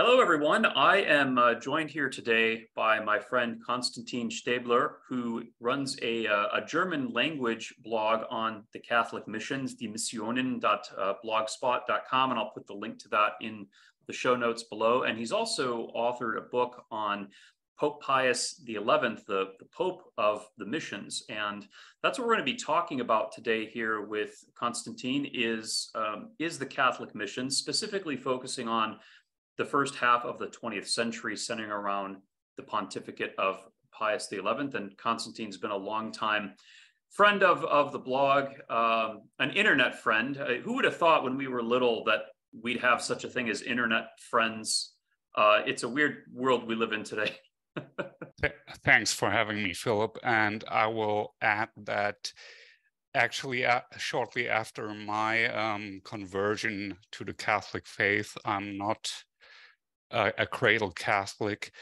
Hello, everyone. I am joined here today by my friend Konstantin Stbler, who runs a German language blog on the Catholic missions, the missionen.blogspot.com, and I'll put the link to that in the show notes below. And he's also authored a book on Pope Pius XI, the Pope of the Missions. And that's what we're going to be talking about today here with Konstantin is the Catholic missions, specifically focusing on the first half of the 20th century, centering around the pontificate of Pius XI. And Konstantin's been a long-time friend of the blog, an internet friend. Who would have thought when we were little that we'd have such a thing as internet friends? It's a weird world we live in today. Thanks for having me, Philip. And I will add that actually shortly after my conversion to the Catholic faith, I'm not a cradle Catholic.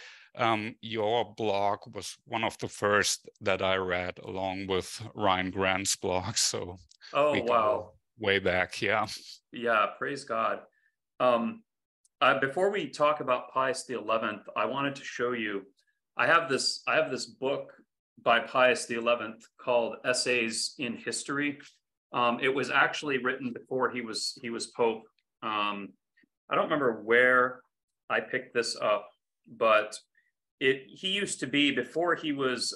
Your blog was one of the first that I read, along with Ryan Grant's blog. So oh, wow, way back, yeah. Yeah, praise God. Before we talk about Pius XI, I wanted to show you. I have this book by Pius XI called Essays in History. It was actually written before he was Pope. I don't remember where I picked this up, but he used to be before he was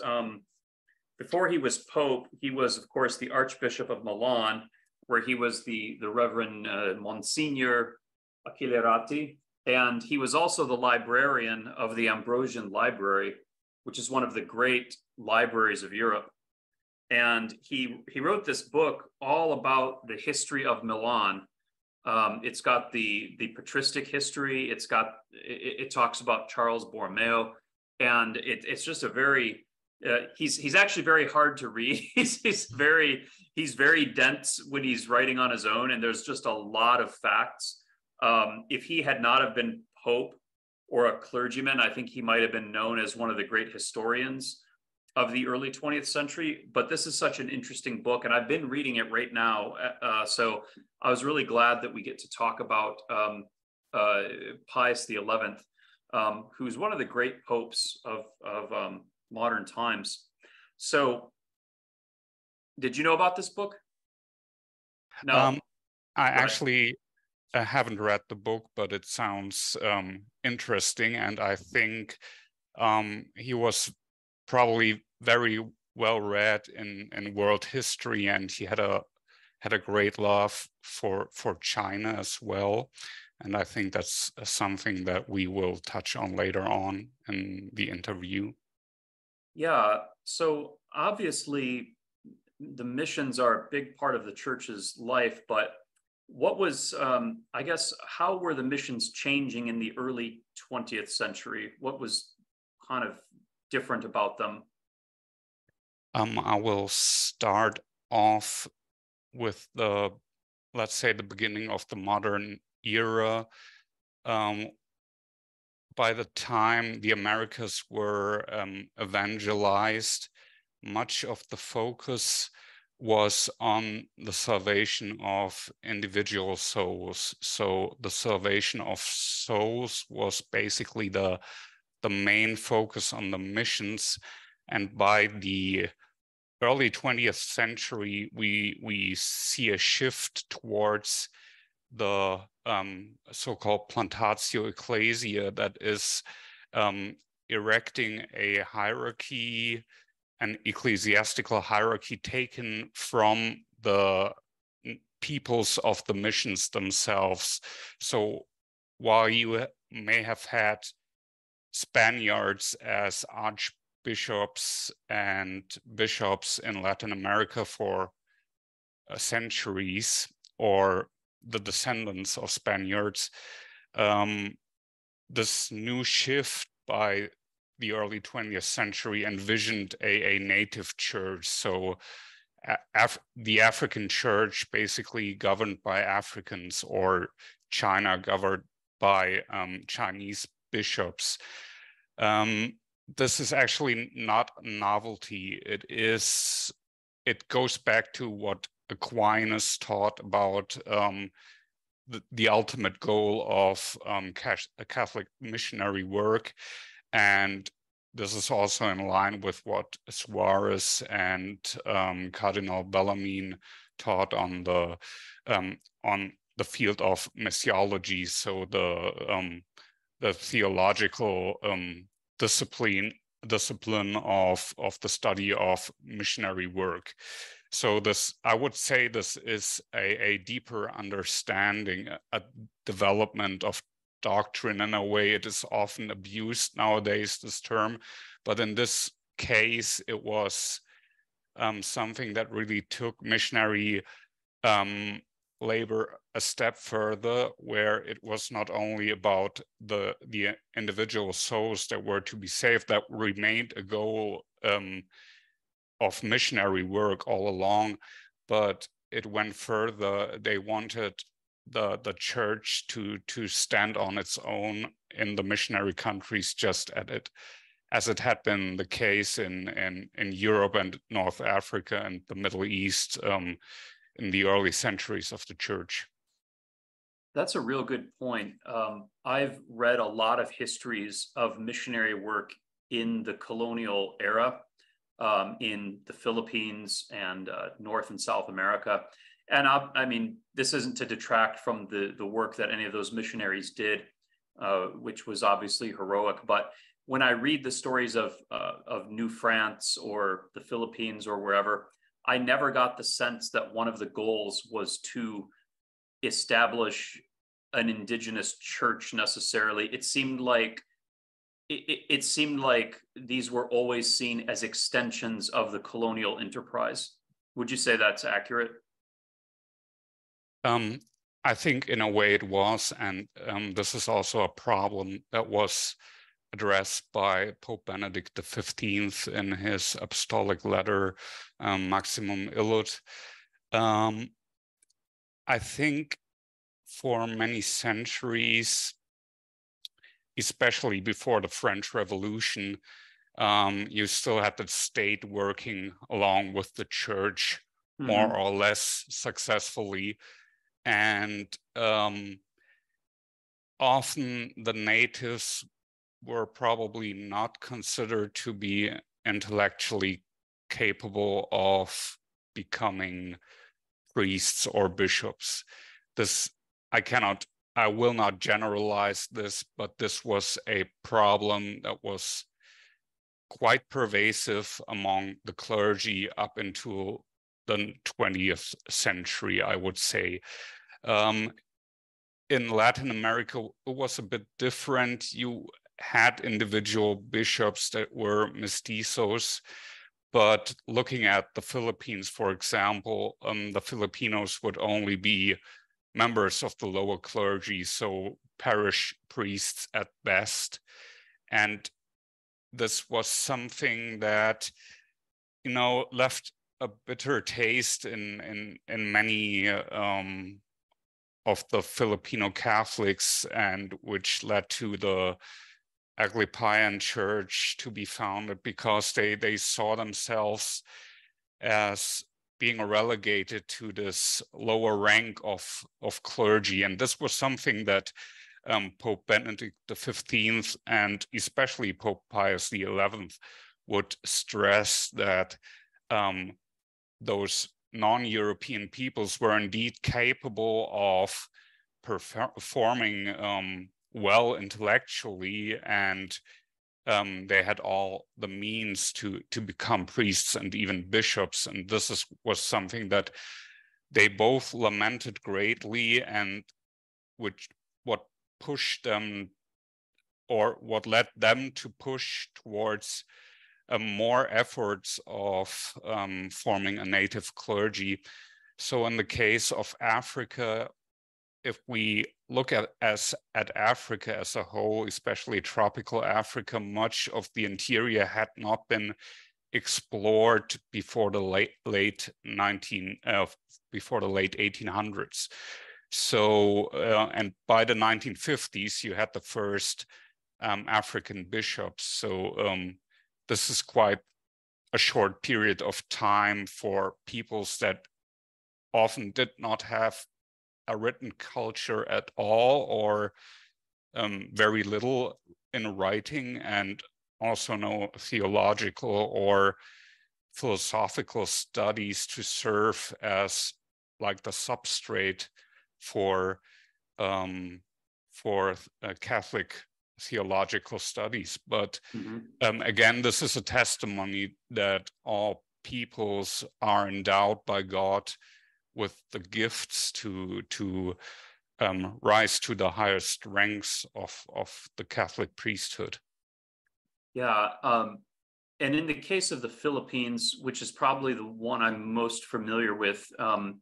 Pope. He was, of course, the Archbishop of Milan, where he was the Reverend Monsignor Accelerati, and he was also the librarian of the Ambrosian Library, which is one of the great libraries of Europe. And he wrote this book all about the history of Milan. It's got the patristic history. It talks about Charles Borromeo, and it's just a very he's actually very hard to read. He's very dense when he's writing on his own, and there's just a lot of facts. If he had not have been Pope or a clergyman, I think he might have been known as one of the great historians of the early 20th century. But this is such an interesting book, and I've been reading it right now. So I was really glad that we get to talk about Pius XI, who's one of the great popes of modern times. So did you know about this book? No. I actually haven't read the book, but it sounds interesting. And I think he was probably very well read in world history, and he had a great love for China as well. And I think that's something that we will touch on later on in the interview. Yeah, so obviously the missions are a big part of the church's life, but what was, I guess, how were the missions changing in the early 20th century? What was kind of different about them? I will start off with let's say, the beginning of the modern era. By the time the Americas were evangelized, much of the focus was on the salvation of individual souls. So the salvation of souls was basically the main focus on the missions. And by the early 20th century, we see a shift towards the so-called Plantation Ecclesia, that is erecting a hierarchy, an ecclesiastical hierarchy taken from the peoples of the missions themselves. So while you may have had Spaniards as archbishops and bishops in Latin America for centuries, or the descendants of Spaniards, this new shift by the early 20th century envisioned a native church. So the African church basically governed by Africans, or China governed by Chinese bishops. This is actually not a novelty. It goes back to what Aquinas taught about the ultimate goal of Catholic missionary work. And this is also in line with what Suarez and Cardinal Bellarmine taught on the field of missiology, so the theological discipline of the study of missionary work. So this, I would say, this is a deeper understanding, a development of doctrine. In a way, it is often abused nowadays, this term, but in this case, it was something that really took missionary labor a step further, where it was not only about the individual souls that were to be saved, that remained a goal of missionary work all along, but it went further. They wanted the church to stand on its own in the missionary countries, just as it had been the case in Europe and North Africa and the Middle East in the early centuries of the church. That's a real good point. I've read a lot of histories of missionary work in the colonial era, in the Philippines and North and South America. And I mean, this isn't to detract from the work that any of those missionaries did, which was obviously heroic. But when I read the stories of New France or the Philippines or wherever, I never got the sense that one of the goals was to establish an indigenous church necessarily. It seemed like these were always seen as extensions of the colonial enterprise. Would you say that's accurate? I think in a way it was, and this is also a problem that was addressed by Pope Benedict XV in his apostolic letter, Maximum Illud. I think for many centuries, especially before the French Revolution, you still had the state working along with the church more or less successfully. And often the natives were probably not considered to be intellectually capable of becoming priests or bishops. This, I will not generalize this, but this was a problem that was quite pervasive among the clergy up into the 20th century, I would say. In Latin America, it was a bit different. You had individual bishops that were mestizos, but looking at the Philippines, for example, the Filipinos would only be members of the lower clergy, so parish priests at best. And this was something that, you know, left a bitter taste in many of the Filipino Catholics, and which led to the Aglipayan Church to be founded, because they saw themselves as being relegated to this lower rank of clergy. And this was something that Pope Benedict XV and especially Pope Pius XI would stress, that those non-European peoples were indeed capable of performing well intellectually, and they had all the means to become priests and even bishops. And this was something that they both lamented greatly, and what pushed them, or what led them to push towards more efforts of forming a native clergy. So in the case of Africa, if we look at Africa as a whole, especially tropical Africa, much of the interior had not been explored before the late 1800s. So and by the 1950s, you had the first African bishops. So this is quite a short period of time for peoples that often did not have a written culture at all, or very little in writing, and also no theological or philosophical studies to serve as like the substrate for Catholic theological studies. But again, this is a testimony that all peoples are endowed by God with the gifts to rise to the highest ranks of the Catholic priesthood. Yeah, and in the case of the Philippines, which is probably the one I'm most familiar with,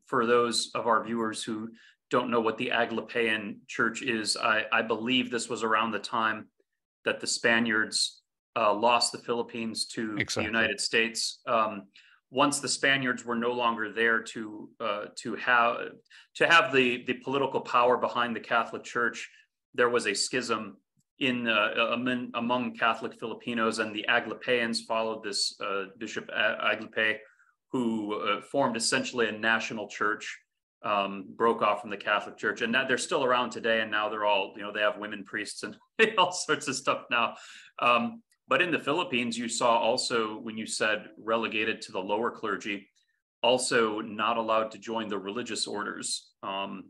for those of our viewers who don't know what the Aglapayan Church is, I believe this was around the time that the Spaniards lost the Philippines to the United States. Once the Spaniards were no longer there to have the political power behind the Catholic Church, there was a schism among Catholic Filipinos, and the Aglapayans followed this Bishop Aglapay, who formed essentially a national church, broke off from the Catholic Church, and they're still around today. And now they're all, they have women priests and all sorts of stuff now. But in the Philippines, you saw also, when you said relegated to the lower clergy, also not allowed to join the religious orders.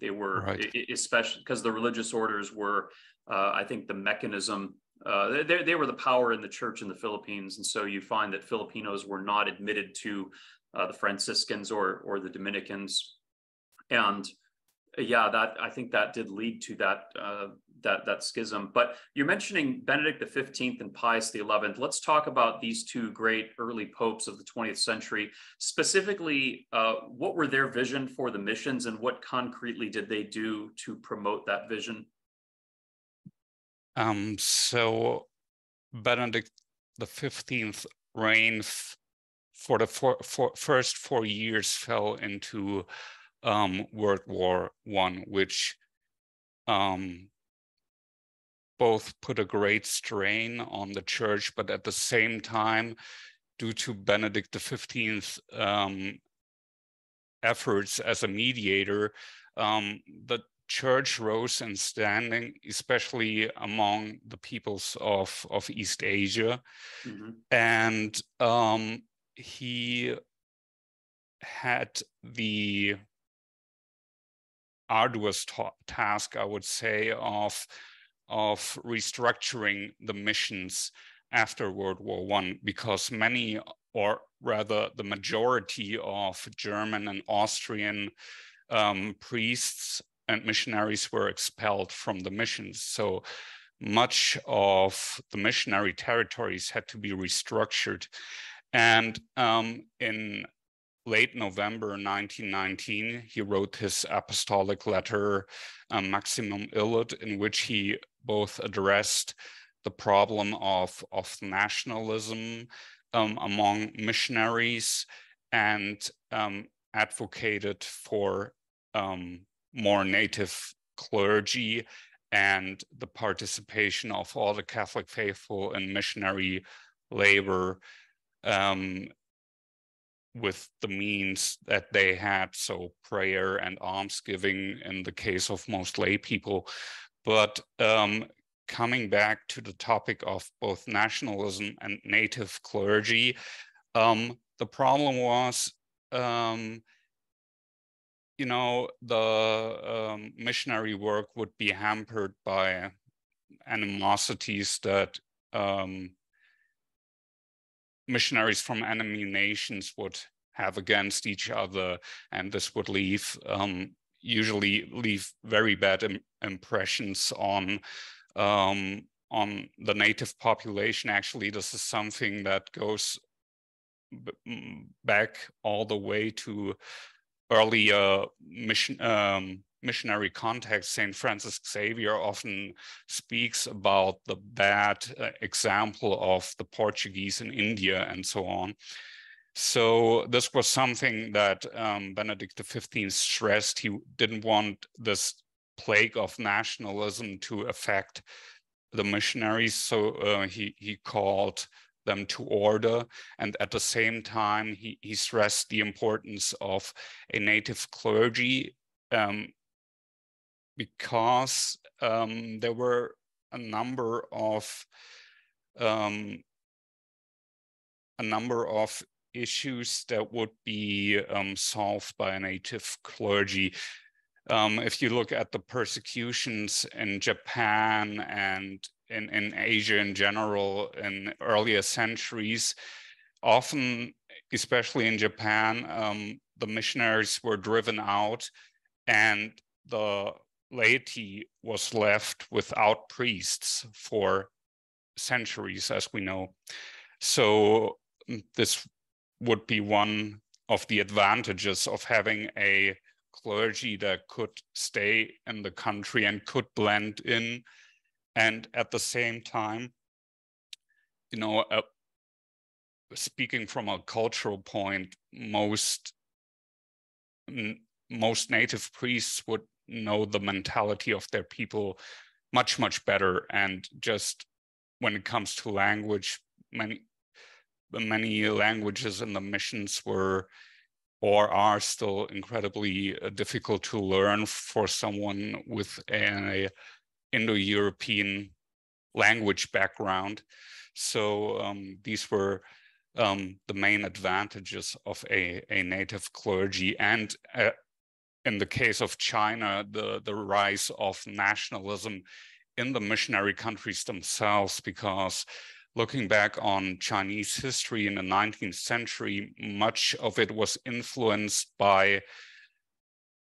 They were, especially because the religious orders were, I think, the mechanism. They were the power in the church in the Philippines. And so you find that Filipinos were not admitted to the Franciscans or the Dominicans. And yeah, I think that did lead to that schism. But you're mentioning Benedict XV and Pius XI. Let's talk about these two great early popes of the 20th century. Specifically, what were their vision for the missions, and what concretely did they do to promote that vision? So Benedict XV reign for the first 4 years fell into World War I, which both put a great strain on the church, but at the same time, due to Benedict XV's efforts as a mediator, the church rose in standing, especially among the peoples of East Asia. And he had the arduous task, I would say, of restructuring the missions after World War I, because many, or rather the majority of German and Austrian priests and missionaries were expelled from the missions. So much of the missionary territories had to be restructured. And in late November 1919, he wrote his apostolic letter, Maximum Illud, in which he both addressed the problem of nationalism among missionaries and advocated for more native clergy and the participation of all the Catholic faithful in missionary labor with the means that they had, so prayer and almsgiving in the case of most lay people. But coming back to the topic of both nationalism and native clergy, the problem was, the missionary work would be hampered by animosities that missionaries from enemy nations would have against each other, and this would usually leave very bad impressions on the native population. Actually, this is something that goes back all the way to early missionary context. St. Francis Xavier often speaks about the bad example of the Portuguese in India and so on. So this was something that Benedict XV stressed. He didn't want this plague of nationalism to affect the missionaries, so he called them to order. And at the same time, he stressed the importance of a native clergy because there were a number of issues that would be solved by a native clergy. If you look at the persecutions in Japan and in Asia in general in earlier centuries, often, especially in Japan, the missionaries were driven out and the laity was left without priests for centuries, as we know. So this would be one of the advantages of having a clergy that could stay in the country and could blend in. And at the same time, you know, speaking from a cultural point, most native priests would know the mentality of their people much, much better. And just when it comes to language, many languages in the missions were or are still incredibly difficult to learn for someone with an Indo-European language background. So these were the main advantages of a native clergy. And in the case of China, the rise of nationalism in the missionary countries themselves, because looking back on Chinese history in the 19th century, much of it was influenced by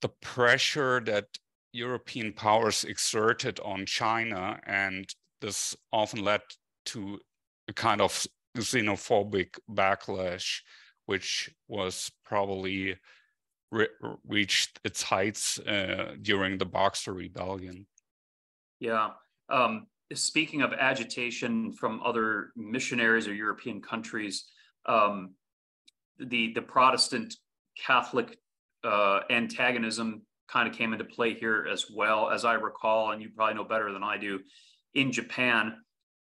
the pressure that European powers exerted on China, and this often led to a kind of xenophobic backlash, which was probably reached its heights during the Boxer Rebellion. Yeah. Speaking of agitation from other missionaries or European countries, the Protestant Catholic antagonism kind of came into play here as well. As I recall, and you probably know better than I do, in Japan,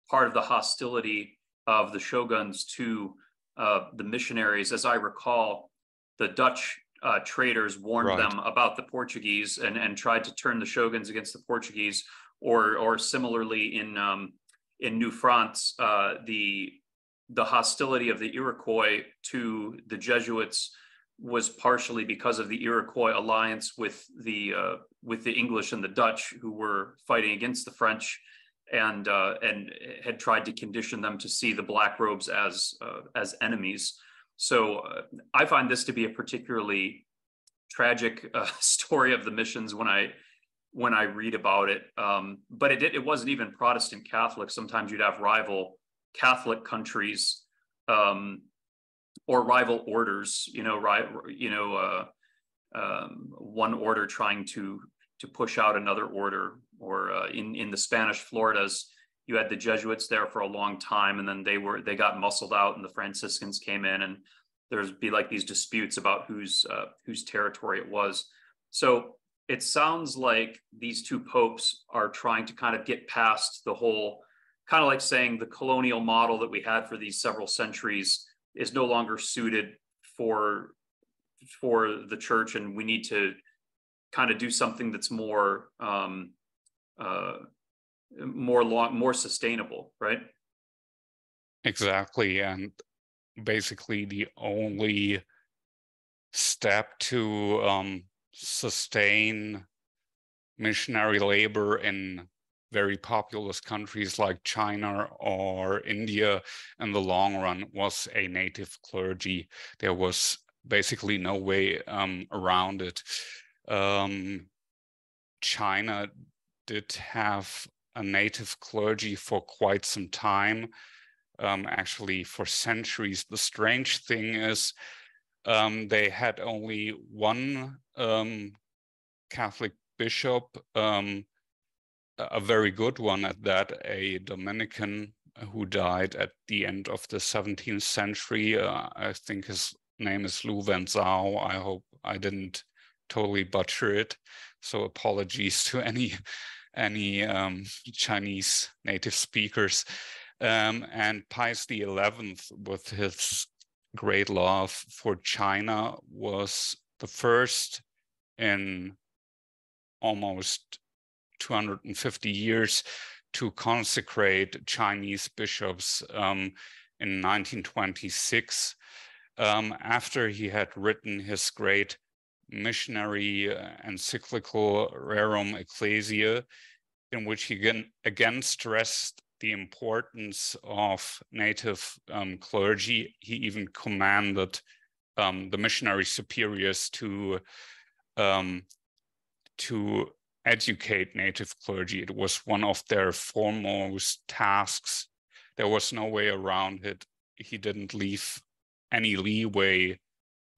part of the hostility of the shoguns to the missionaries, as I recall, the Dutch traders warned them about the Portuguese and tried to turn the shoguns against the Portuguese. Or similarly in New France, the hostility of the Iroquois to the Jesuits was partially because of the Iroquois alliance with the English and the Dutch, who were fighting against the French and had tried to condition them to see the black robes as enemies. So I find this to be a particularly tragic story of the missions when I read about it. But it wasn't even Protestant Catholic. Sometimes you'd have rival Catholic countries or rival orders, one order trying to push out another order. Or in the Spanish Floridas, you had the Jesuits there for a long time, and then they got muscled out, and the Franciscans came in, and there's be like these disputes about whose territory it was. So it sounds like these two popes are trying to kind of get past the whole, kind of like saying the colonial model that we had for these several centuries is no longer suited for the church, and we need to kind of do something that's more sustainable, right? Exactly, and basically the only step to sustain missionary labor in very populous countries like China or India in the long run was a native clergy. There was basically no way around it. China did have a native clergy for quite some time, actually for centuries. The strange thing is they had only one Catholic bishop, a very good one at that, a Dominican who died at the end of the 17th century. I think his name is Lu Wenzhao. I hope I didn't totally butcher it. So apologies to any Chinese native speakers. And Pius XI, with his great love for China, was the first in almost 250 years to consecrate Chinese bishops in 1926, after he had written his great missionary encyclical Rerum Ecclesia, in which he again stressed the importance of native clergy. He even commanded the missionary superiors to educate native clergy. It was one of their foremost tasks. There was no way around it. He didn't leave any leeway,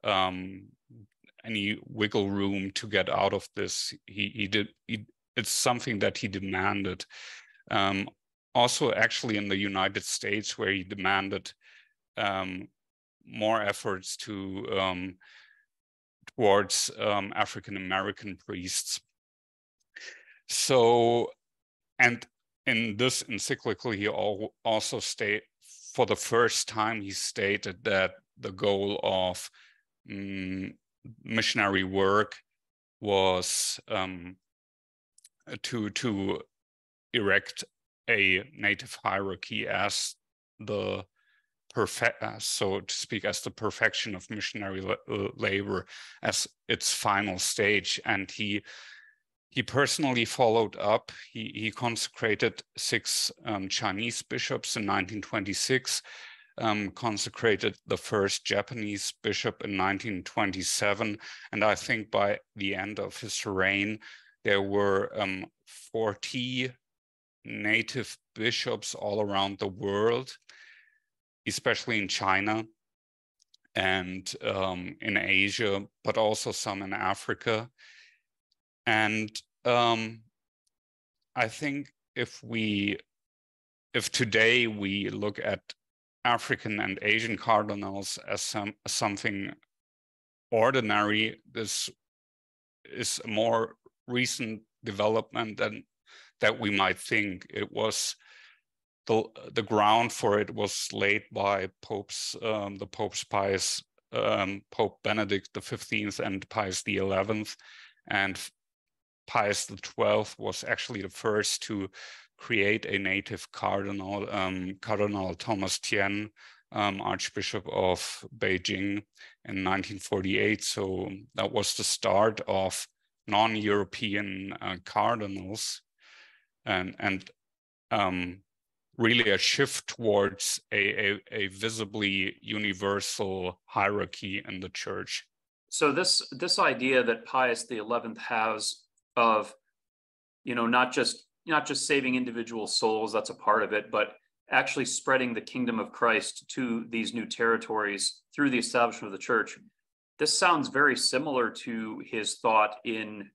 any wiggle room to get out of this. It's something that he demanded. Also, actually, in the United States, where he demanded more efforts towards African American priests. So, and in this encyclical, he also stated, for the first time, he stated that the goal of missionary work was to erect a native hierarchy as the so to speak, as the perfection of missionary labor, as its final stage. And he personally followed up. He consecrated 6 Chinese bishops in 1926, consecrated the first Japanese bishop in 1927. And I think by the end of his reign, there were 40 native bishops all around the world, especially in China and in Asia, but also some in Africa. And I think if today we look at African and Asian cardinals as something ordinary, this is a more recent development than that we might think. It was the ground for it was laid by the popes Pope Benedict XV and Pius XI, and Pius XII was actually the first to create a native cardinal, Cardinal Thomas Tien, Archbishop of Beijing in 1948. So that was the start of non-European cardinals, and really a shift towards a visibly universal hierarchy in the church. So this idea that Pius XI has of, not just saving individual souls, that's a part of it, but actually spreading the kingdom of Christ to these new territories through the establishment of the church. This sounds very similar to his thought in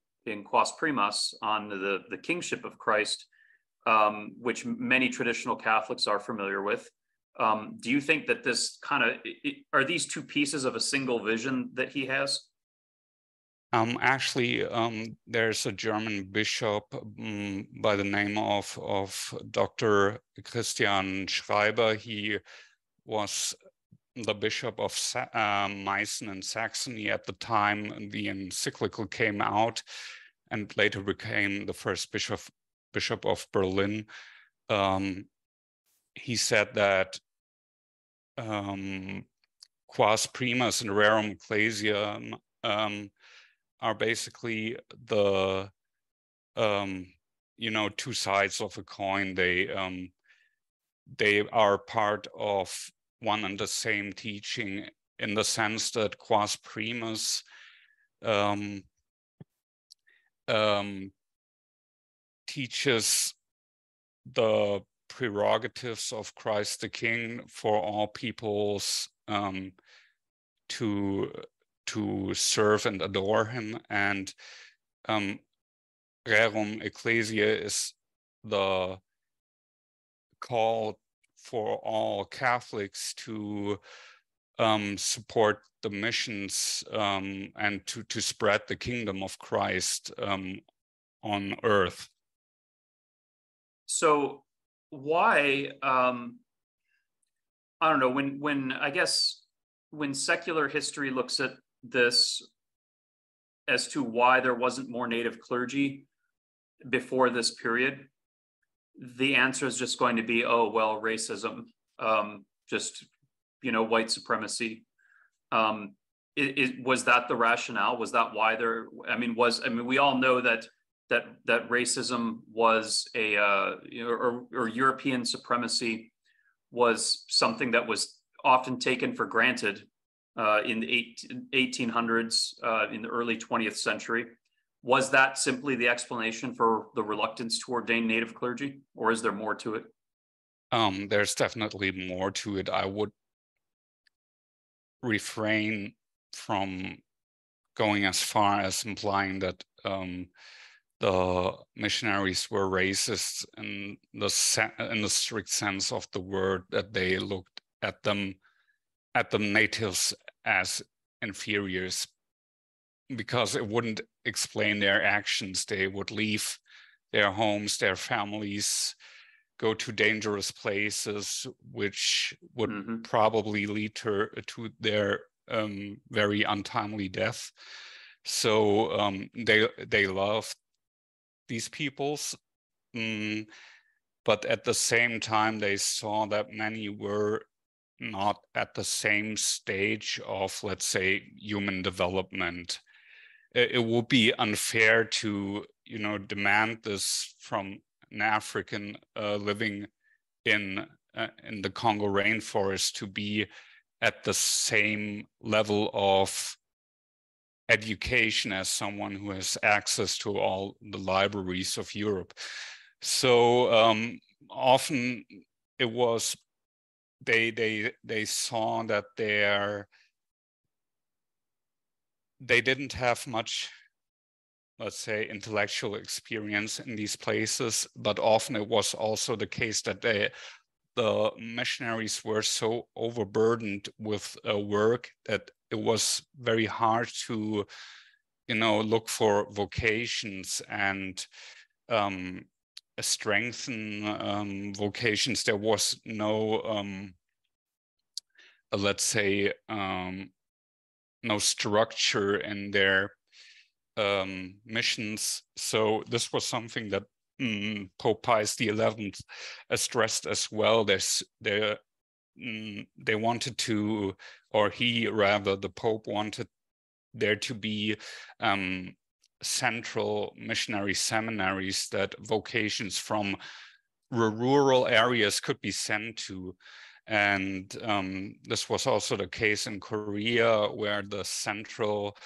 Quas Primas on the kingship of Christ, which many traditional Catholics are familiar with. Do you think that this are these two pieces of a single vision that he has? Actually, there's a German bishop by the name of Dr. Christian Schreiber. He was the bishop of Meissen in Saxony at the time the encyclical came out, and later became the first bishop of Berlin. He said that Quas Primas and Rerum Ecclesia are basically the two sides of a coin. They are part of one and the same teaching, in the sense that Quas Primas teaches the prerogatives of Christ the King for all peoples to serve and adore him, and Rerum Ecclesia is the call for all Catholics to support the missions and to spread the kingdom of Christ on earth. So why, I don't know, when secular history looks at this as to why there wasn't more native clergy, before this period, the answer is just going to be, oh, well, racism, just, white supremacy. Was that the rationale? Was that why there, we all know that racism was or European supremacy was something that was often taken for granted in the 1800s, in the early 20th century. Was that simply the explanation for the reluctance to ordain native clergy, or is there more to it? There's definitely more to it. I would refrain from going as far as implying that the missionaries were racist in the strict sense of the word, that they looked at the natives as inferiors, because it wouldn't explain their actions. They would leave their homes, their families, go to dangerous places, which would probably lead to their very untimely death. So they loved these peoples, but at the same time they saw that many were not at the same stage of, let's say, human development. It would be unfair to, demand this from an African living in the Congo rainforest to be at the same level of education as someone who has access to all the libraries of Europe. So often it was they saw that they didn't have much, let's say, intellectual experience in these places, but often it was also the case that the missionaries were so overburdened with work that it was very hard to, look for vocations and strengthen vocations. There was no, let's say, no structure in their missions. So this was something that Pope Pius XI stressed as well. They wanted to, or he rather, the Pope wanted there to be central missionary seminaries that vocations from rural areas could be sent to. And this was also the case in Korea, where the central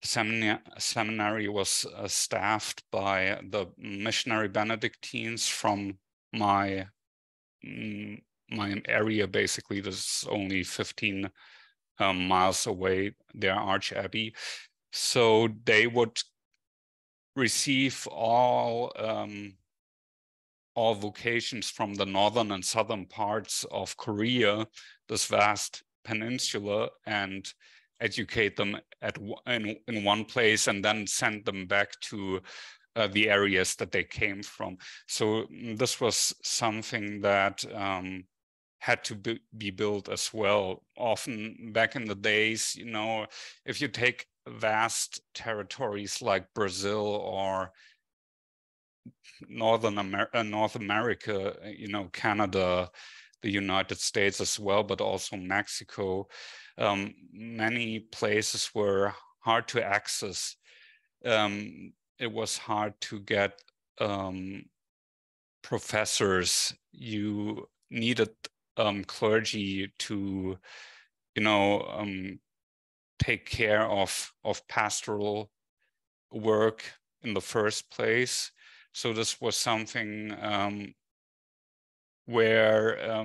seminary was staffed by the missionary Benedictines from my area. Basically, this is only 15 miles away, their archabbey. So they would receive all vocations from the northern and southern parts of Korea, this vast peninsula, and educate them in one place and then send them back to the areas that they came from. So this was something that had to be built as well. Often back in the days, if you take vast territories like Brazil or North America, Canada, the United States as well, but also Mexico, many places were hard to access. It was hard to get professors. You needed clergy to, take care of pastoral work in the first place. So this was something where,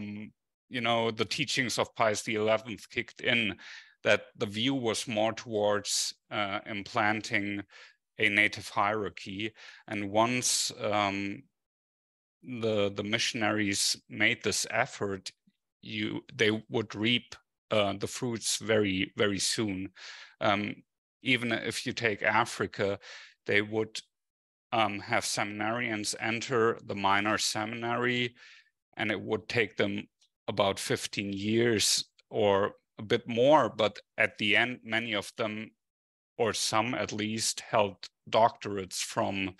the teachings of Pius XI kicked in, that the view was more towards implanting a native hierarchy. And once the missionaries made this effort, they would reap the fruits very, very soon. Even if you take Africa, they would have seminarians enter the minor seminary, and it would take them about 15 years or a bit more, but at the end, many of them or some at least, held doctorates from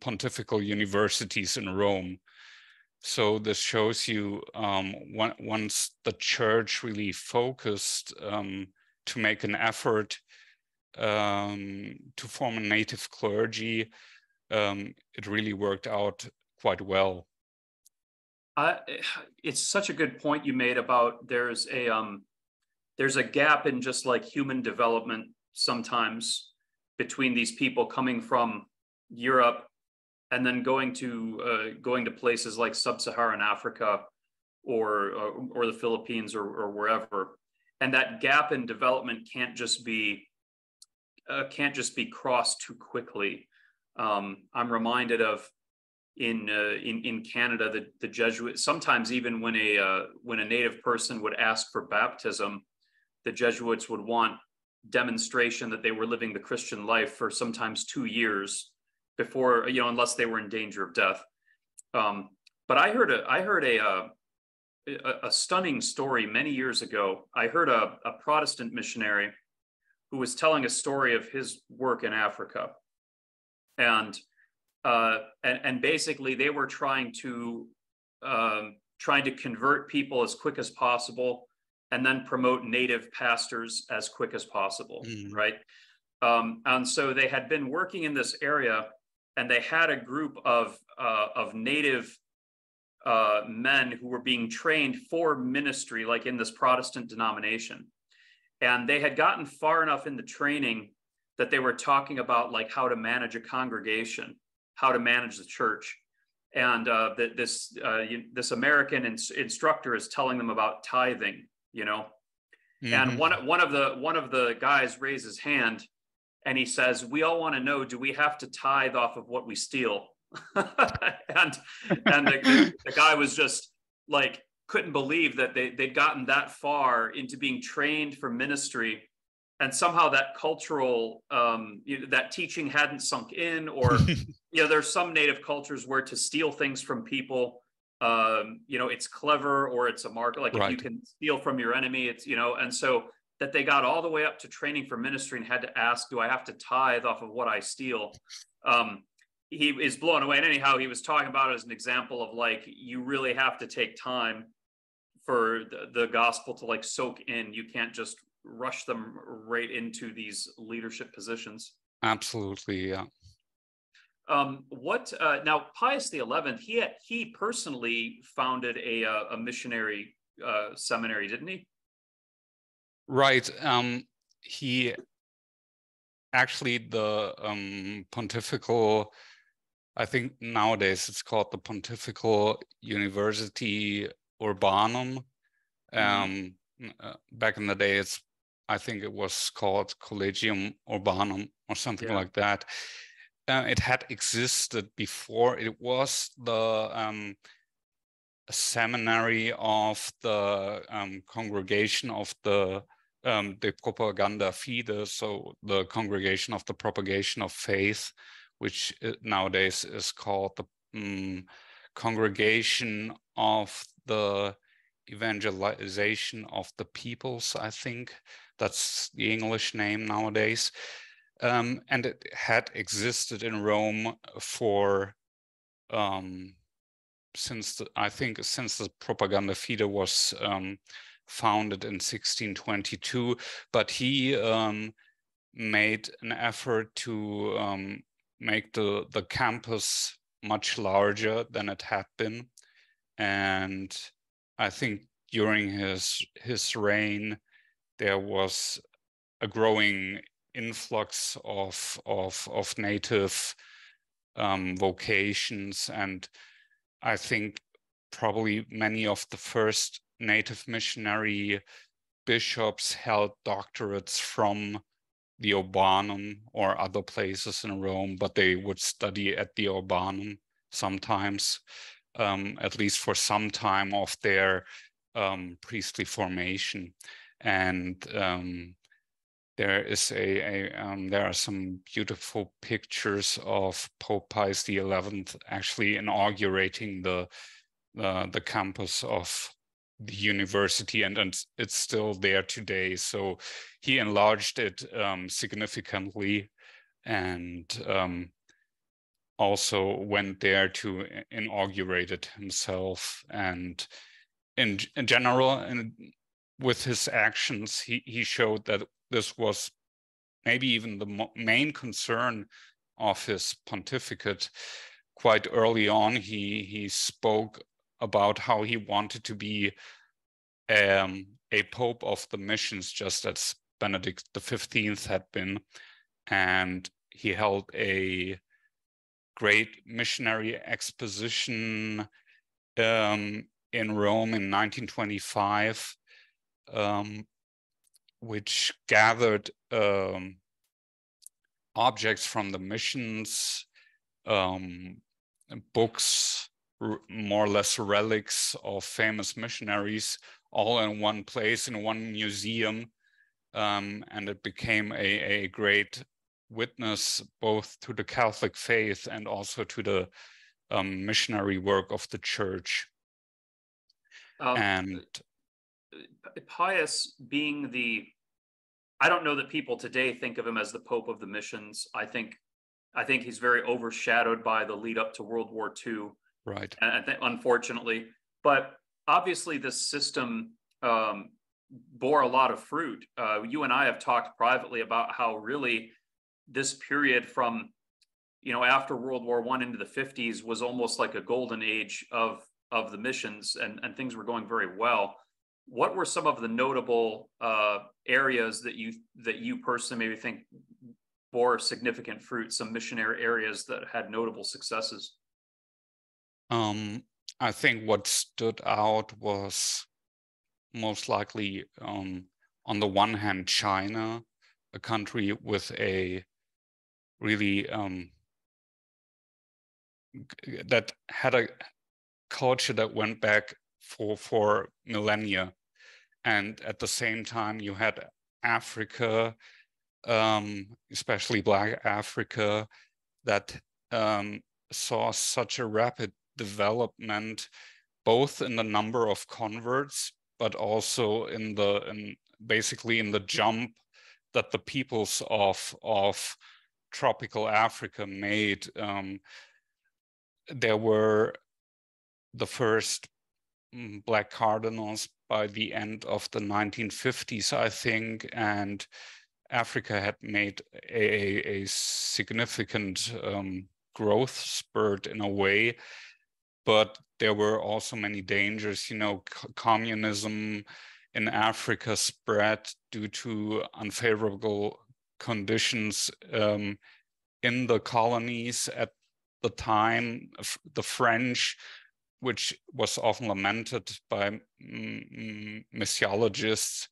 pontifical universities in Rome. So this shows you once the church really focused to make an effort to form a native clergy, it really worked out quite well. It's such a good point you made about there's a gap in just like human development sometimes between these people coming from Europe and then going to places like sub-Saharan Africa or the Philippines or wherever, and that gap in development can't just be crossed too quickly. I'm reminded of in Canada the Jesuits, sometimes even when a native person would ask for baptism, the Jesuits would want demonstration that they were living the Christian life for sometimes 2 years before, unless they were in danger of death. But I heard a stunning story many years ago. I heard a Protestant missionary who was telling a story of his work in Africa, and basically they were trying to convert people as quick as possible, and then promote native pastors as quick as possible, right? And so they had been working in this area, and they had a group of native men who were being trained for ministry, like in this Protestant denomination. And they had gotten far enough in the training that they were talking about like how to manage a congregation, how to manage the church. And this American instructor is telling them about tithing, and one of the guys raised his hand and he says, "We all want to know, do we have to tithe off of what we steal?" and the guy was just like, couldn't believe that they'd gotten that far into being trained for ministry, and somehow that cultural that teaching hadn't sunk in, or there's some native cultures where to steal things from people, it's clever, or it's a mark, like right. If you can steal from your enemy, it's and so that they got all the way up to training for ministry and had to ask, do I have to tithe off of what I steal? He is blown away. And anyhow, he was talking about it as an example of like, you really have to take time for the gospel to like soak in. You can't just rush them right into these leadership positions. Absolutely, yeah. Now Pius XI, he personally founded a missionary seminary, didn't he? Right. He actually, the pontifical, I think nowadays it's called the Pontifical University Urbanum. Back in the day, I think it was called Collegium Urbanum or something like that. It had existed before. It was the seminary of the congregation of the De Propaganda Fide, so the Congregation of the Propagation of Faith, which nowadays is called the Congregation of the Evangelization of the Peoples, I think. That's the English name nowadays. And it had existed in Rome for since the Propaganda Fide was founded in 1622, but he made an effort to make the campus much larger than it had been, and I think during his reign there was a growing influx of native vocations, and I think probably many of the first native missionary bishops held doctorates from the Urbanum or other places in Rome, but they would study at the Urbanum sometimes, at least for some time of their priestly formation. And there are some beautiful pictures of Pope Pius XI actually inaugurating the campus of the university, and it's still there today. So he enlarged it significantly, and also went there to inaugurate it himself. And in general, and with his actions, he showed that this was maybe even the main concern of his pontificate. Quite early on, he spoke about how he wanted to be a pope of the missions, just as Benedict XV had been. And he held a great missionary exposition in Rome in 1925, which gathered objects from the missions, books, more or less relics of famous missionaries, all in one place, in one museum. And it became a great witness both to the Catholic faith and also to the missionary work of the church. And Pius being I don't know that people today think of him as the Pope of the missions. I think he's very overshadowed by the lead up to World War II. Right. And I think, unfortunately, but obviously this system bore a lot of fruit. You and I have talked privately about how really this period from, after World War I into the 50s was almost like a golden age of the missions, and things were going very well. What were some of the notable areas that you personally maybe think bore significant fruit, some missionary areas that had notable successes? I think what stood out was most likely, on the one hand, China, a country with a really that had a culture that went back for millennia. And at the same time, you had Africa, especially Black Africa, that saw such a rapid development, both in the number of converts, but also basically in the jump that the peoples of tropical Africa made. There were the first Black cardinals by the end of the 1950s, I think, and Africa had made a significant growth spurt in a way, but there were also many dangers. Communism in Africa spread due to unfavorable conditions in the colonies at the time. The French, which was often lamented by missiologists,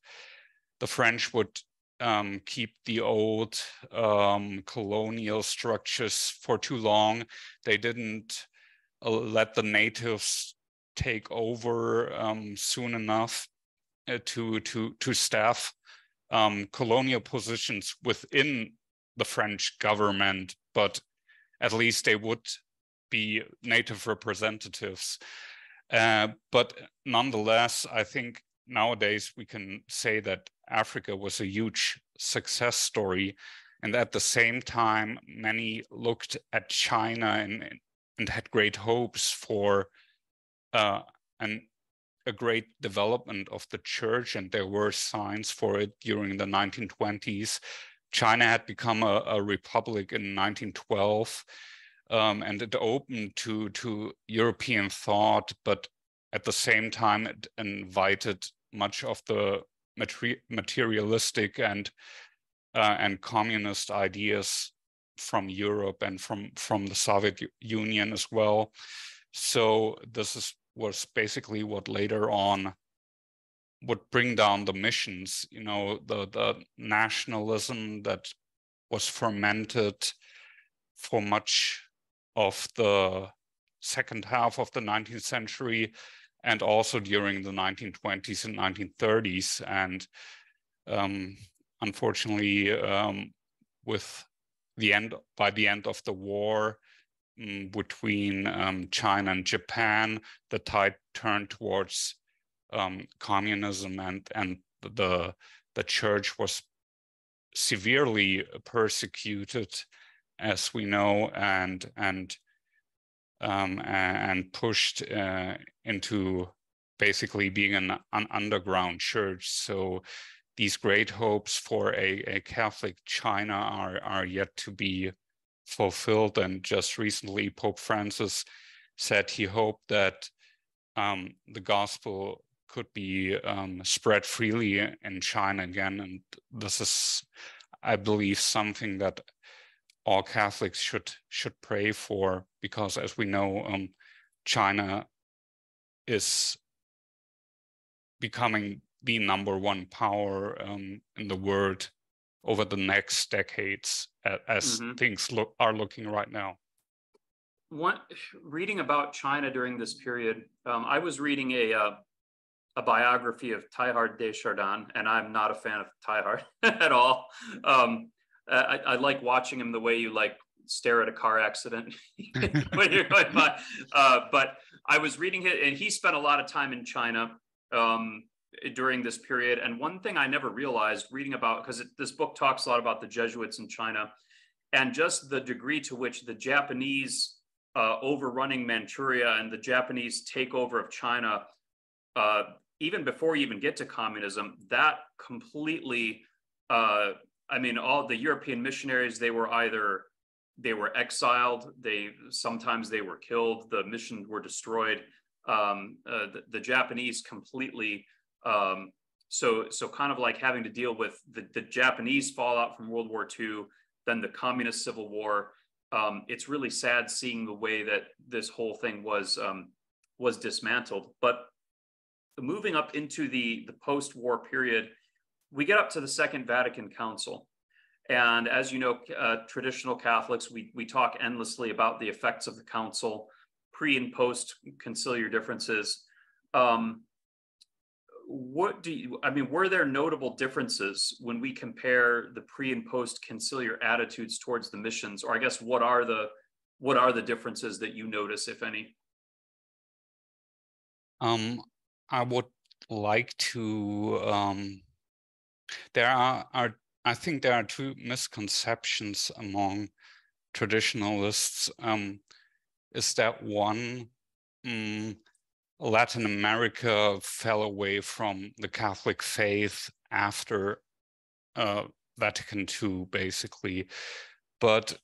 the French would keep the old colonial structures for too long. They didn't let the natives take over soon enough to staff colonial positions within the French government, but at least they would be native representatives. But nonetheless, I think nowadays we can say that Africa was a huge success story. And at the same time, many looked at China and had great hopes for a great development of the church. And there were signs for it during the 1920s. China had become a republic in 1912. And it opened to European thought, but at the same time, it invited much of the materialistic and communist ideas from Europe and from the Soviet Union as well. So this was basically what later on would bring down the missions. The nationalism that was fermented for much of the second half of the 19th century, and also during the 1920s and 1930s. And unfortunately, by the end of the war between China and Japan, the tide turned towards communism, and the church was severely persecuted, as we know, and pushed into basically being an underground church. So these great hopes for a Catholic China are yet to be fulfilled. And just recently, Pope Francis said he hoped that the gospel could be spread freely in China again. And this is, I believe, something that all Catholics should pray for, because as we know, China is becoming the #1 power in the world over the next decades, as things are looking right now. Reading about China during this period, I was reading a biography of Teilhard de Chardin, and I'm not a fan of Teilhard at all. I like watching him the way you like stare at a car accident when you're going by. But I was reading it, and he spent a lot of time in China during this period. And one thing I never realized reading about, because this book talks a lot about the Jesuits in China, and just the degree to which the Japanese overrunning Manchuria and the Japanese takeover of China, even before you even get to communism, that completely, I mean, all the European missionaries, they were exiled, sometimes they were killed, the missions were destroyed. The Japanese completely, so kind of like having to deal with the Japanese fallout from World War II, then the Communist Civil War. It's really sad seeing the way that this whole thing was dismantled. But moving up into the post-war period, we get up to the Second Vatican Council. And as you know, traditional Catholics, we talk endlessly about the effects of the council, pre and post conciliar differences. Were there notable differences when we compare the pre and post conciliar attitudes towards the missions? Or I guess, what are the differences that you notice, if any? I would like to, I think there are two misconceptions among traditionalists. Is that one, Latin America fell away from the Catholic faith after Vatican II, basically, but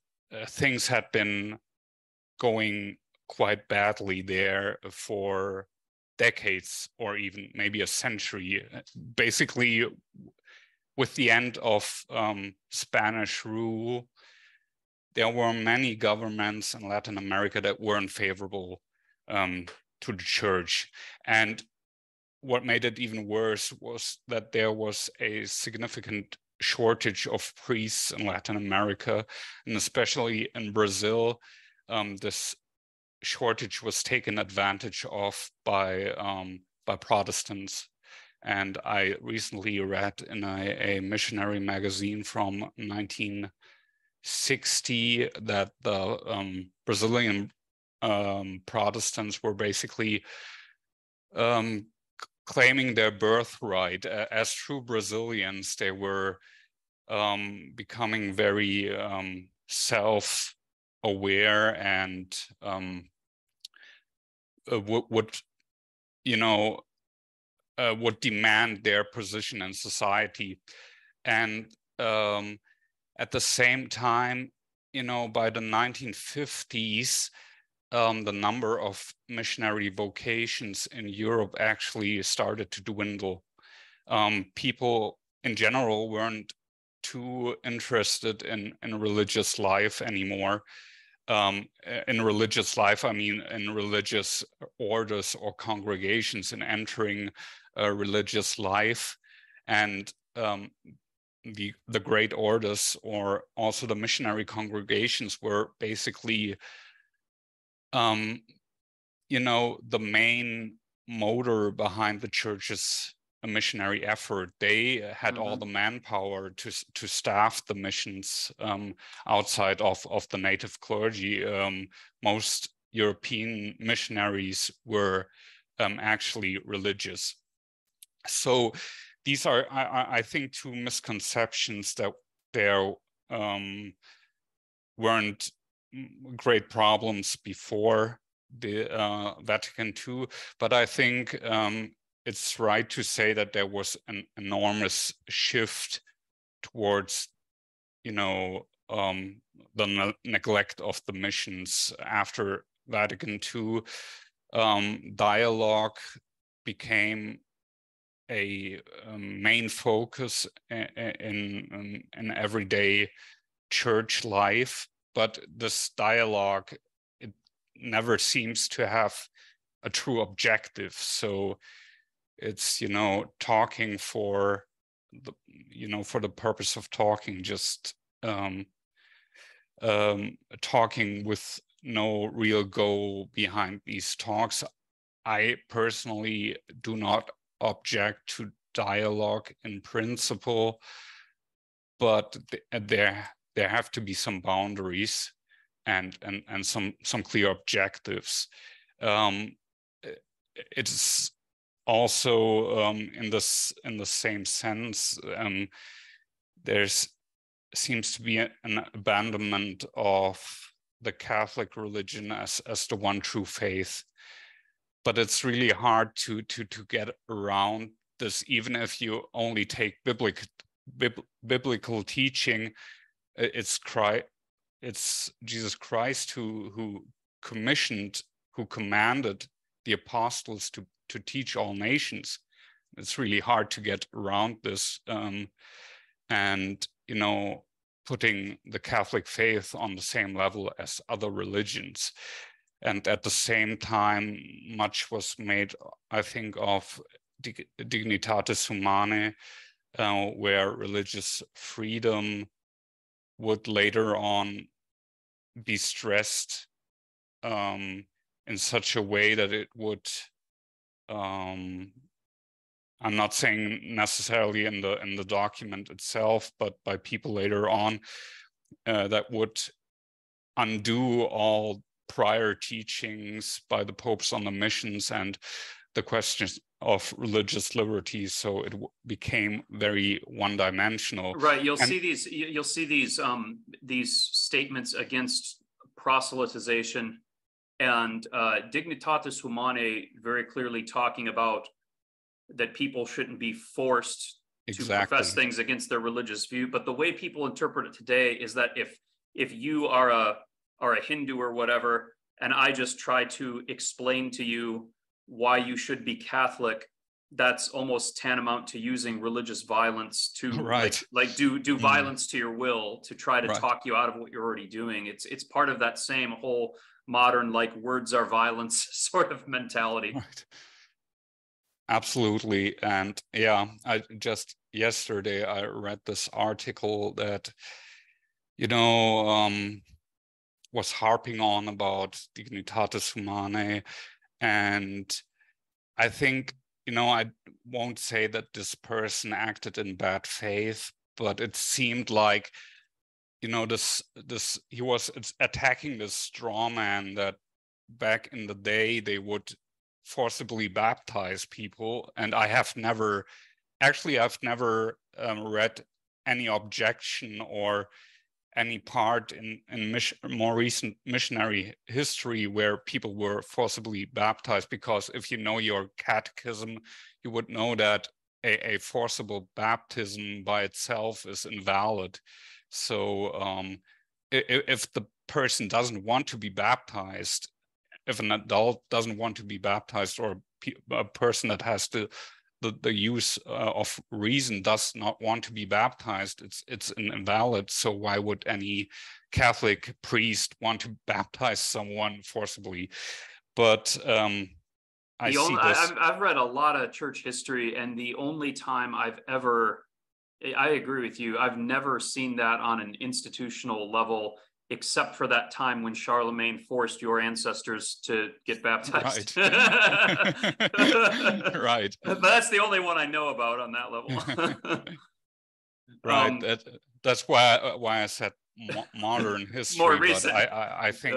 things had been going quite badly there for decades, or even maybe a century. Basically, with the end of Spanish rule, there were many governments in Latin America that weren't favorable to the church. And what made it even worse was that there was a significant shortage of priests in Latin America, and especially in Brazil. This shortage was taken advantage of by Protestants. And I recently read in a missionary magazine from 1960 that the Brazilian Protestants were basically claiming their birthright. As true Brazilians, they were becoming very self-aware and would demand their position in society. And at the same time, by the 1950s, the number of missionary vocations in Europe actually started to dwindle. People in general weren't too interested in religious life anymore. In religious life, I mean in religious orders or congregations, in entering religious life. And the great orders, or also the missionary congregations, were basically the main motor behind the church's missionary effort. They had all the manpower to staff the missions outside of the native clergy. Most European missionaries were actually religious. So these are, I think, two misconceptions that there weren't great problems before the Vatican II, but I think it's right to say that there was an enormous shift towards, the neglect of the missions after Vatican II. Dialogue became a main focus in everyday church life, but this dialogue, it never seems to have a true objective. So it's, talking for the purpose of talking, just talking with no real goal behind these talks. I personally do not object to dialogue in principle, but there have to be some boundaries and some clear objectives. It's also in the same sense, there's seems to be an abandonment of the Catholic religion as the one true faith. But it's really hard to get around this, even if you only take biblical teaching. It's Jesus Christ who commanded the apostles to teach all nations. It's really hard to get around this, and putting the Catholic faith on the same level as other religions. And at the same time, much was made, I think, of dignitatis humanae, where religious freedom would later on be stressed in such a way that it would, I'm not saying necessarily in the document itself, but by people later on, that would undo all prior teachings by the popes on the missions and the questions of religious liberty. So it became very one-dimensional. Right. You'll see these statements against proselytization and dignitatis humanae very clearly talking about that people shouldn't be forced to profess things against their religious view. But the way people interpret it today is that if you are a Hindu or whatever, and I just try to explain to you why you should be Catholic, that's almost tantamount to using religious violence to like do violence to your will to try to talk you out of what you're already doing. It's part of that same whole modern, like, words are violence sort of mentality. Right. Absolutely. And yeah, yesterday I read this article that, was harping on about dignitatis humanae. And I think, I won't say that this person acted in bad faith, but it seemed like, he was attacking this straw man that back in the day they would forcibly baptize people. And I've never read any objection or any part in more recent missionary history where people were forcibly baptized, because if you know your catechism, you would know that a forcible baptism by itself is invalid. So if the person doesn't want to be baptized, if an adult doesn't want to be baptized, or a person that has the use of reason does not want to be baptized, it's invalid. So why would any Catholic priest want to baptize someone forcibly? But I've read a lot of church history, and the only time I agree with you, I've never seen that on an institutional level, except for that time when Charlemagne forced your ancestors to get baptized. Right. But that's the only one I know about on that level. Right. That's why I said modern history. More recent. But I think,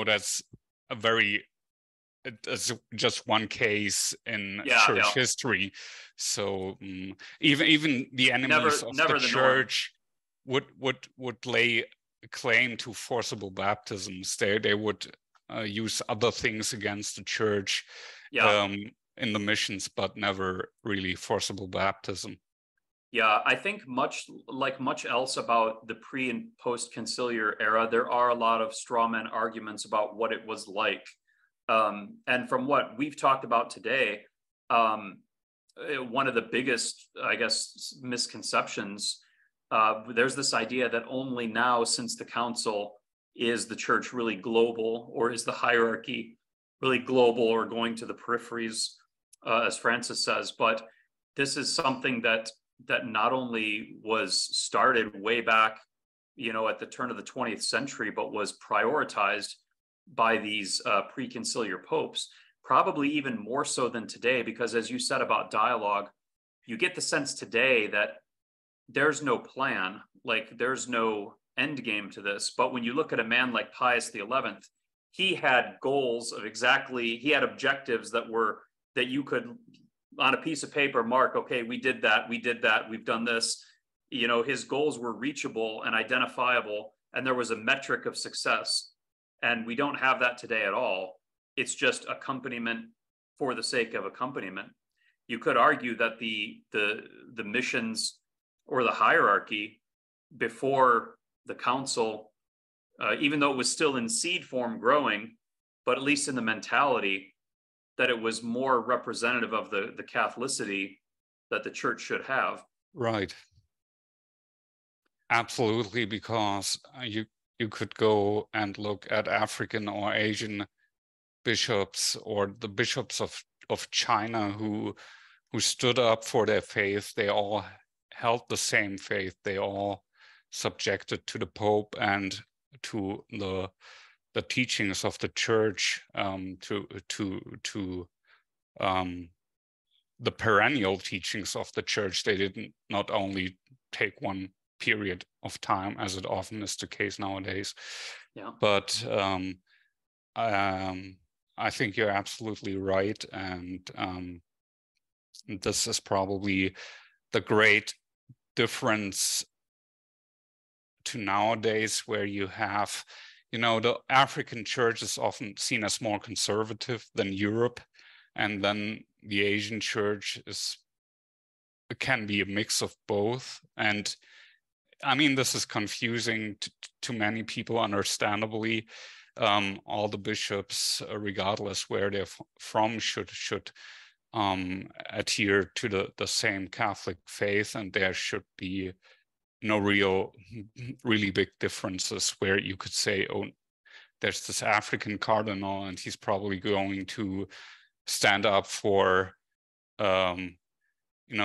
that's a very it's just one case in Yeah. church history. So even the enemies of the church would lay claim to forcible baptisms. They would use other things against the church in the missions, but never really forcible baptism. Yeah, I think much else about the pre and post conciliar era, there are a lot of straw man arguments about what it was like. And from what we've talked about today, one of the biggest, I guess, misconceptions, there's this idea that only now, since the council, is the church really global, or is the hierarchy really global or going to the peripheries, as Francis says. But this is something that not only was started way back, at the turn of the 20th century, but was prioritized by these pre-conciliar popes, probably even more so than today, because as you said about dialogue, you get the sense today that there's no plan, like there's no end game to this. But when you look at a man like Pius XI, he had goals of he had objectives that you could, on a piece of paper, mark, okay, we did that, we've done this. His goals were reachable and identifiable, and there was a metric of success. And we don't have that today at all. It's just accompaniment for the sake of accompaniment. You could argue that the missions or the hierarchy before the council, even though it was still in seed form growing, but at least in the mentality, that it was more representative of the Catholicity that the church should have. Right. Absolutely, because you could go and look at African or Asian bishops, or the bishops of China who stood up for their faith. They all held the same faith. They all subjected to the Pope and to the teachings of the church, to the perennial teachings of the church. They didn't not only take one period of time, as it often is the case nowadays. Yeah. But I think you're absolutely right, and this is probably the great difference to nowadays, where you have, the African church is often seen as more conservative than Europe, and then the Asian church can be a mix of both. And I mean, this is confusing to many people, understandably. All the bishops, regardless where they're from, should adhere to the same Catholic faith, and there should be no really big differences where you could say, oh, there's this African cardinal and he's probably going to stand up for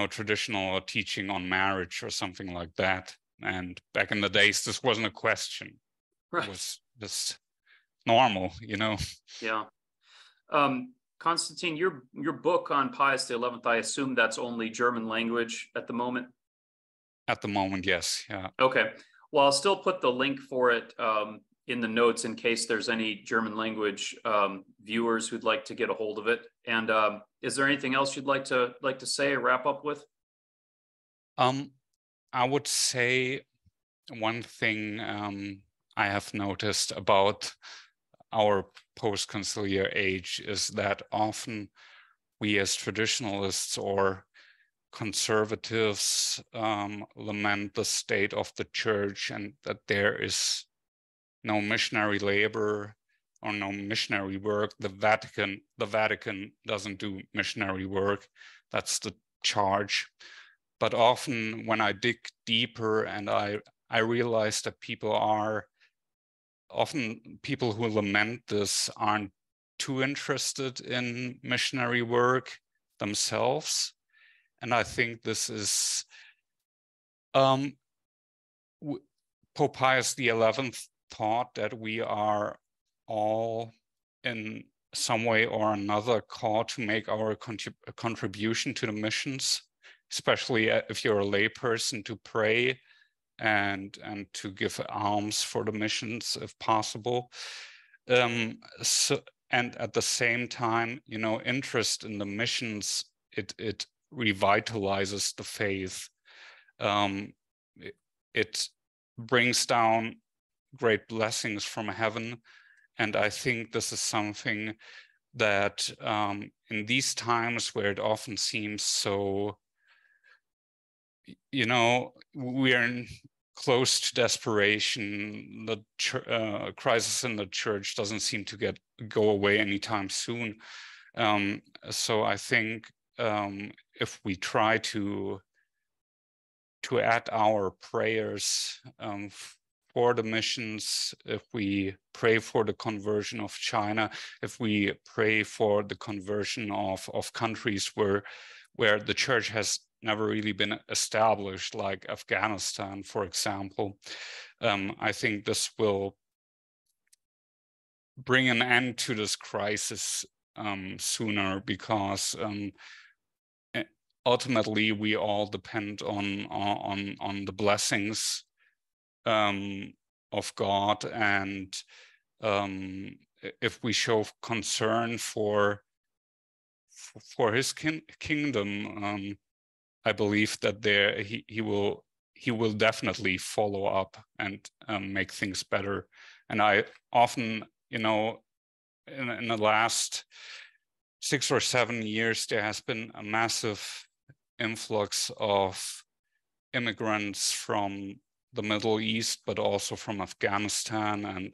traditional teaching on marriage or something like that. And back in the days, this wasn't a question. Right. It was just normal, Yeah. Konstantin, your book on Pius XI, I assume that's only German language at the moment? At the moment, yes. Yeah. Okay. Well, I'll still put the link for it in the notes in case there's any German language viewers who'd like to get a hold of it. And is there anything else you'd like to say or wrap up with? I would say one thing I have noticed about our post-conciliar age is that often we as traditionalists or conservatives lament the state of the church, and that there is no missionary labor or no missionary work. The Vatican doesn't do missionary work. That's the charge. But often when I dig deeper, and I realize that people who lament this aren't too interested in missionary work themselves. And I think this is Pope Pius XI thought that we are all in some way or another called to make our contribution to the missions, especially if you're a layperson, to pray and to give alms for the missions if possible. and at the same time, you know, interest in the missions, it revitalizes the faith. It brings down great blessings from heaven. And I think this is something that in these times where it often seems so, you know, we are in close to desperation, the crisis in the church doesn't seem to go away anytime soon. So I think if we try to add our prayers for the missions, if we pray for the conversion of China, if we pray for the conversion of countries where the church has never really been established, like Afghanistan, for example, I think this will bring an end to this crisis sooner, because ultimately we all depend on the blessings of God, and if we show concern for His kingdom, I believe that he will definitely follow up and make things better. And I often, you know, in the last 6 or 7 years, there has been a massive influx of immigrants from the Middle East, but also from Afghanistan.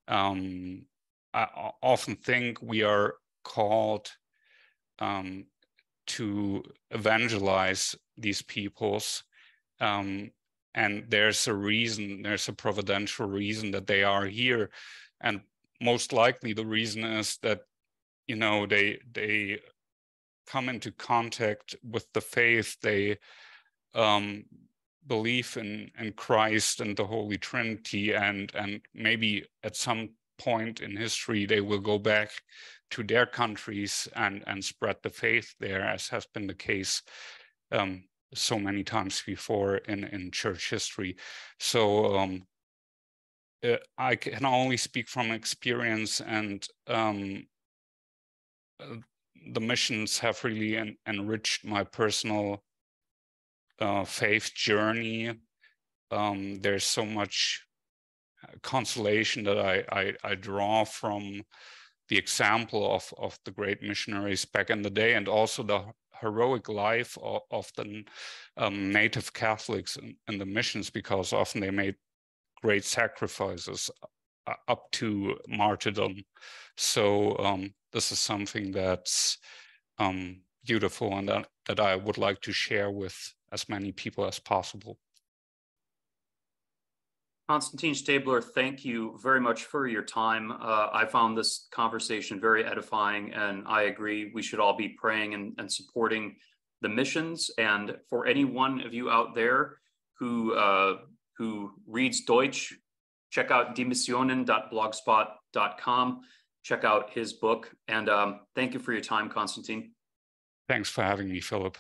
And I often think we are called to evangelize these peoples. And there's a reason, there's a providential reason that they are here. And most likely the reason is that, you know, they come into contact with the faith, they believe in Christ and the Holy Trinity, and maybe at some point in history they will go back to their countries and spread the faith there, as has been the case so many times before in church history. So I can only speak from experience, and the missions have really enriched my personal faith journey. There's so much consolation that I draw from the example of the great missionaries back in the day, and also the heroic life of the native Catholics in the missions, because often they made great sacrifices up to martyrdom. So this is something that's beautiful, and that I would like to share with as many people as possible. Konstantin Stbler, thank you very much for your time. I found this conversation very edifying, and I agree we should all be praying and supporting the missions. And for any one of you out there who reads Deutsch, check out diemissionen.blogspot.com. Check out his book. And thank you for your time, Konstantin. Thanks for having me, Philip.